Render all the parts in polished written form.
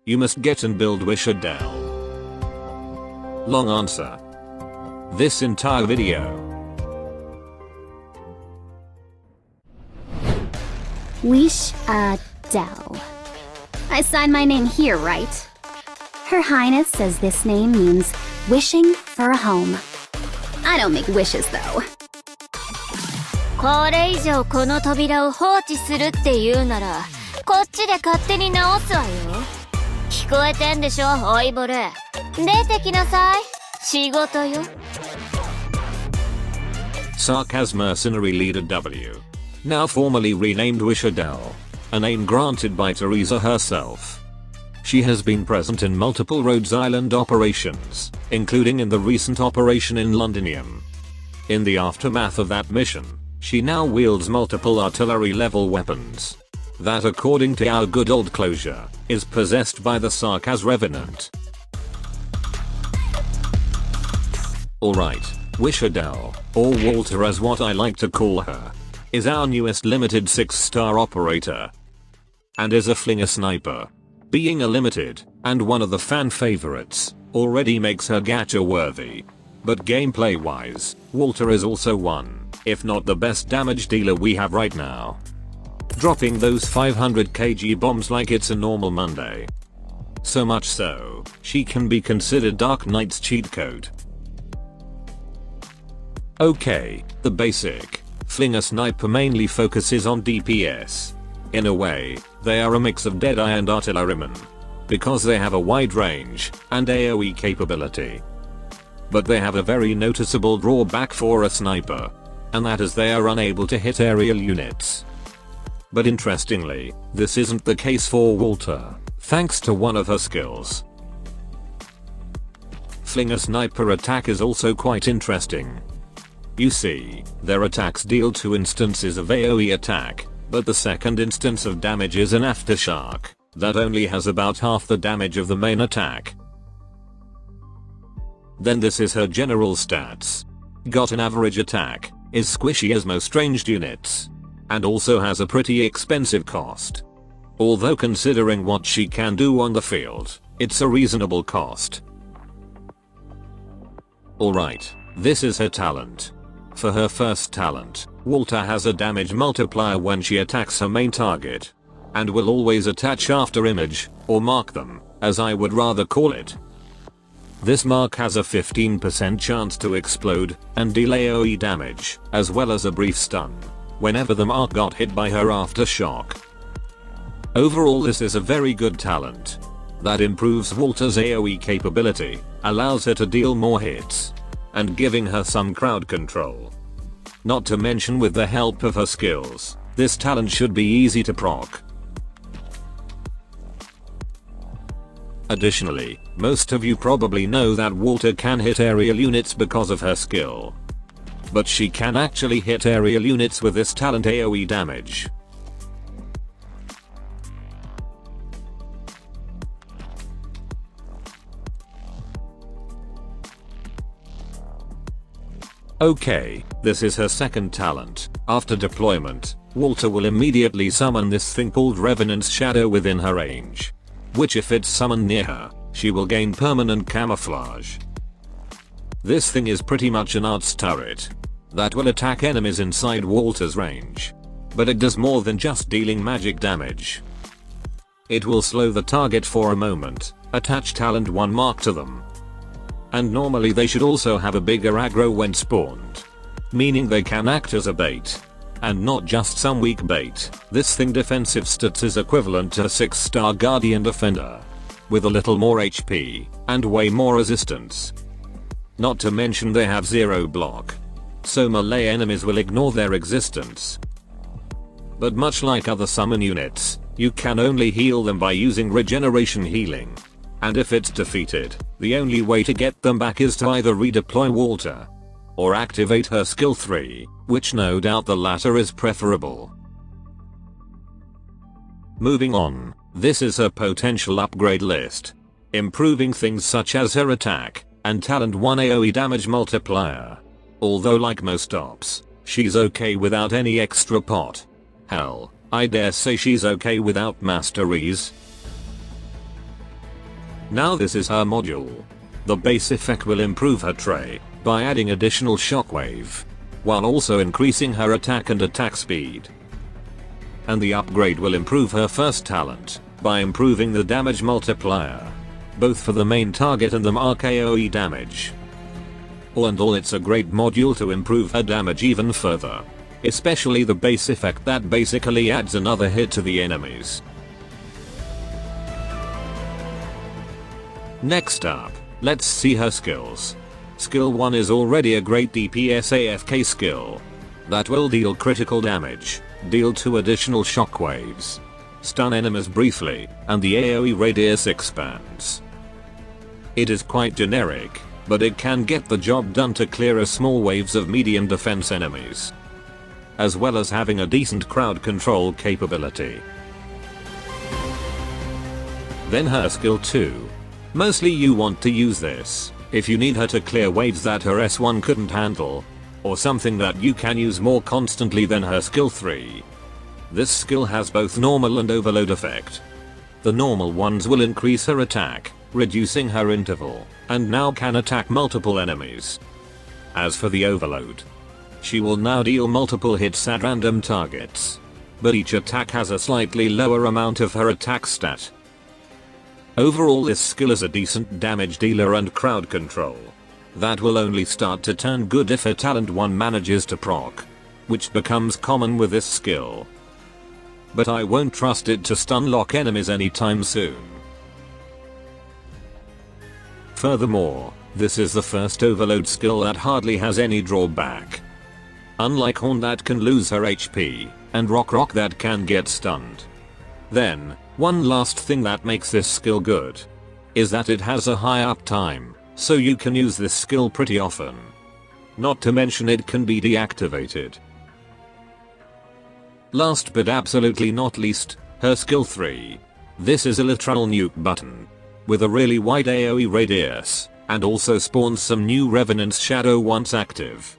You must get and build Wiš'adel. Long answer. This entire video. Wiš'adel. I signed my name here, right? Her Highness says this name means wishing for a home. I don't make wishes though. これ以上この扉を放置するって言うならこっちで勝手に直すわよ。聞こえてんでしょ、老いぼれ。出てきなさい。仕事よ。Sarkaz Mercenary Leader W. Now formally renamed Wiš'adel. A name granted by Teresa herself. She has been present in multiple Rhodes Island operations, including in the recent operation in Londinium. In the aftermath of that mission, she now wields multiple artillery level weapons. That, according to our good old closure, is possessed by the Sarkaz Revenant. Alright, Wiš'adel, or Walter as what I like to call her, is our newest limited 6-star operator. And is a flinger sniper. Being a limited, and one of the fan favorites, already makes her gacha worthy. But gameplay wise, Walter is also one, if not the best damage dealer we have right now. Dropping those 500 kg bombs like it's a normal Monday. So much so, she can be considered Arknights cheat code. Okay, the basic. Flinger sniper mainly focuses on DPS. In a way, they are a mix of Deadeye and Artilleryman. Because they have a wide range, and AoE capability. But they have a very noticeable drawback for a sniper. And that is they are unable to hit aerial units. But interestingly, this isn't the case for Walter, thanks to one of her skills. Flinger sniper attack is also quite interesting. You see, their attacks deal 2 instances of AoE attack, but the second instance of damage is an aftershock, that only has about half the damage of the main attack. Then this is her general stats. Got an average attack, is squishy as most ranged units, and also has a pretty expensive cost. Although considering what she can do on the field, it's a reasonable cost. Alright, this is her talent. For her first talent, Walter has a damage multiplier when she attacks her main target. And will always attach after image, or mark them, as I would rather call it. This mark has a 15% chance to explode, and deal AoE damage, as well as a brief stun, whenever the mark got hit by her aftershock. Overall this is a very good talent. That improves Walter's AoE capability, allows her to deal more hits, and giving her some crowd control. Not to mention with the help of her skills, this talent should be easy to proc. Additionally, most of you probably know that Walter can hit aerial units because of her skill. But she can actually hit aerial units with this talent AoE damage. Okay, this is her second talent. After deployment, Walter will immediately summon this thing called Revenant's Shadow within her range. Which if it's summoned near her, she will gain permanent camouflage. This thing is pretty much an arts turret that will attack enemies inside Walter's range. But it does more than just dealing magic damage. It will slow the target for a moment, attach talent 1 mark to them. And normally they should also have a bigger aggro when spawned. Meaning they can act as a bait. And not just some weak bait. This thing defensive stats is equivalent to a 6-star Guardian Defender. With a little more HP, and way more resistance. Not to mention they have 0 block. So melee enemies will ignore their existence. But much like other summon units, you can only heal them by using regeneration healing. And if it's defeated, the only way to get them back is to either redeploy Walter, or activate her skill 3, which no doubt the latter is preferable. Moving on, this is her potential upgrade list. Improving things such as her attack, and talent 1 AoE damage multiplier. Although like most ops, she's okay without any extra pot. Hell, I dare say she's okay without masteries. Now this is her module. The base effect will improve her tray by adding additional shockwave, while also increasing her attack and attack speed. And the upgrade will improve her first talent by improving the damage multiplier, both for the main target and the mark AoE damage. All in all, it's a great module to improve her damage even further, especially the base effect that basically adds another hit to the enemies. Next up, let's see her skills. Skill 1 is already a great DPS AFK skill that will deal critical damage, deal 2 additional shockwaves, stun enemies briefly, and the AoE radius expands. It is quite generic, but it can get the job done to clear a small waves of medium defense enemies, as well as having a decent crowd control capability. Then her skill 2. Mostly you want to use this if you need her to clear waves that her S1 couldn't handle, or something that you can use more constantly than her skill 3. This skill has both normal and overload effect. The normal ones will increase her attack, reducing her interval, and now can attack multiple enemies. As for the overload, she will now deal multiple hits at random targets, but each attack has a slightly lower amount of her attack stat. Overall, this skill is a decent damage dealer and crowd control that will only start to turn good if her talent 1 manages to proc, which becomes common with this skill. But I won't trust it to stun lock enemies anytime soon. Furthermore, this is the first overload skill that hardly has any drawback. Unlike Horn that can lose her HP, and Rock that can get stunned. Then, one last thing that makes this skill good is that it has a high uptime, so you can use this skill pretty often. Not to mention it can be deactivated. Last but absolutely not least, her skill 3. This is a literal nuke button with a really wide AoE radius, and also spawns some new Revenant's Shadow once active.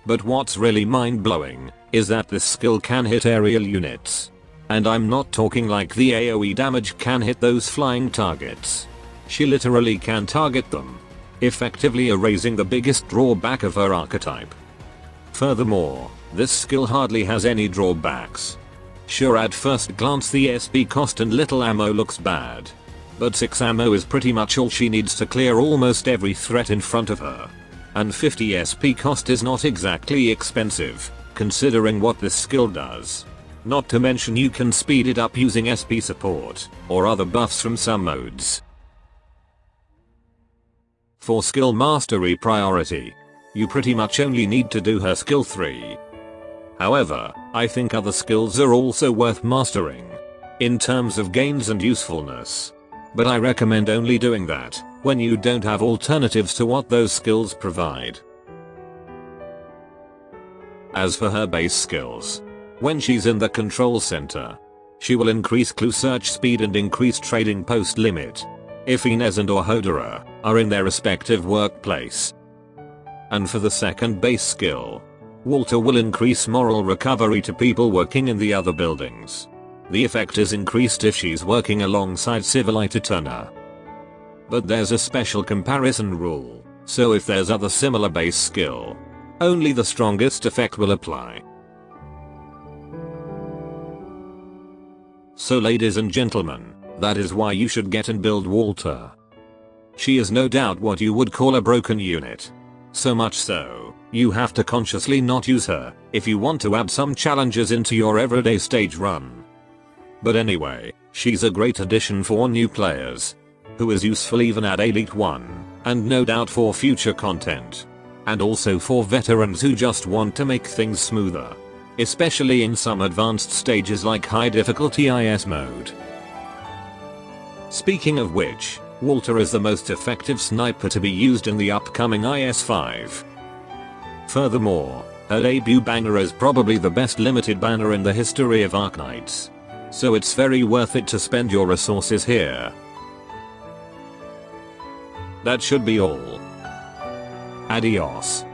But what's really mind-blowing is that this skill can hit aerial units. And I'm not talking like the AoE damage can hit those flying targets. She literally can target them, effectively erasing the biggest drawback of her archetype. Furthermore, this skill hardly has any drawbacks. Sure, at first glance the SP cost and little ammo looks bad, but 6 ammo is pretty much all she needs to clear almost every threat in front of her. And 50 SP cost is not exactly expensive, considering what this skill does. Not to mention you can speed it up using SP support, or other buffs from some modes. For skill mastery priority, you pretty much only need to do her skill 3. However, I think other skills are also worth mastering, in terms of gains and usefulness. But I recommend only doing that when you don't have alternatives to what those skills provide. As for her base skills, when she's in the control center, she will increase clue search speed and increase trading post limit if Inez and or Hodera are in their respective workplace. And for the second base skill, Walter will increase moral recovery to people working in the other buildings. The effect is increased if she's working alongside Civilite Eterna. But there's a special comparison rule, so if there's other similar base skill, only the strongest effect will apply. So ladies and gentlemen, that is why you should get and build Walter. She is no doubt what you would call a broken unit. So much so, you have to consciously not use her if you want to add some challenges into your everyday stage run. But anyway, she's a great addition for new players, who is useful even at Elite 1, and no doubt for future content. And also for veterans who just want to make things smoother, especially in some advanced stages like high difficulty IS mode. Speaking of which, Walter is the most effective sniper to be used in the upcoming IS-5. Furthermore, her debut banner is probably the best limited banner in the history of Arknights, so it's very worth it to spend your resources here. That should be all. Adios.